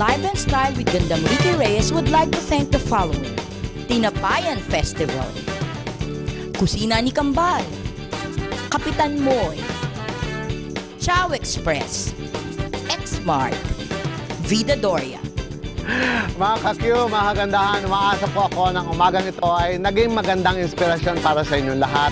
Live and Style with Gandang Ricky Reyes would like to thank the following: Tinapayan Festival, Kusina ni Kambal, Kapitan Moy, Chow Express, X-Mart, Vida Doria. Mga ka-Q, mga kagandahan, umaasa po ako ng umagang ito ay naging magandang inspirasyon para sa inyong lahat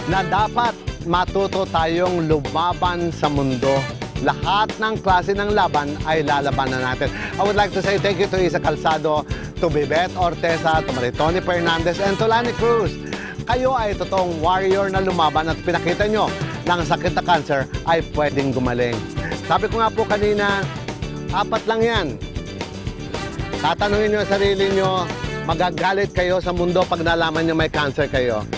na dapat matuto tayong lumaban sa mundo. Lahat ng klase ng laban ay lalabanan natin. I would like to say thank you to Isa Calzado, to Bebet Orteza, to Maritoni Fernandez, and to Lani Cruz. Kayo ay totoong warrior na lumaban at pinakita nyo na ang sakit na cancer ay pwedeng gumaling. Sabi ko nga po kanina, 4 lang yan. Tatanungin nyo sarili nyo, magagalit kayo sa mundo pag nalaman nyo may cancer kayo.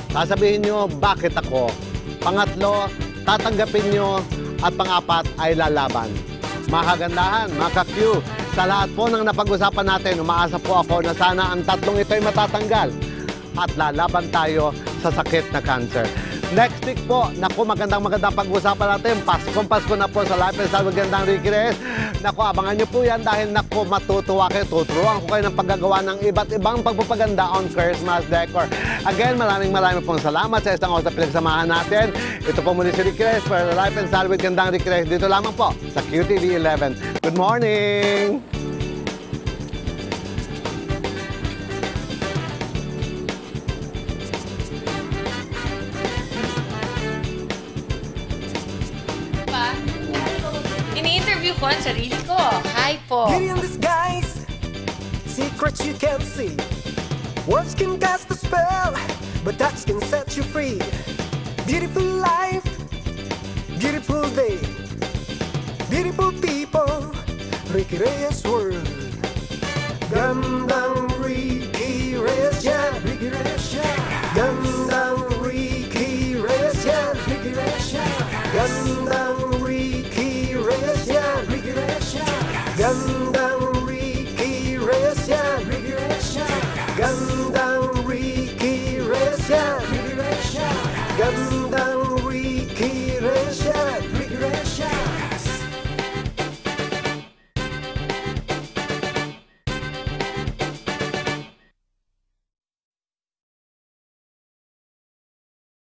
Sasabihin nyo, bakit ako? Pangatlo, tatanggapin nyo. At pang-apat ay lalaban. Mga kagandahan, mga ka-Q, sa lahat po ng napag-usapan natin, umaasa po ako na sana ang tatlong ito ay matatanggal at lalaban tayo sa sakit na cancer. Next week po, naku, magandang pag-usapan natin. Pasko na po sa Life and Style with Gandang Ricky Reyes. Naku, abangan nyo po yan dahil naku, matutuwa kayo. Tuturuan ko kayo ng paggagawa ng iba't ibang pagpapaganda on Christmas decor. Again, maraming pong salamat sa isang oras na pinagsamahan natin. Ito po muli si Ricky Reyes for the Life and Style with Gandang Ricky Reyes. Dito lamang po sa QTV 11. Good morning! Ini-interview ko ang sarili ko. Hi po. Beauty in disguise, secrets you can't see. Words can cast a spell, but touch can set you free. Beautiful life, beautiful day, beautiful people. Ricky Reyes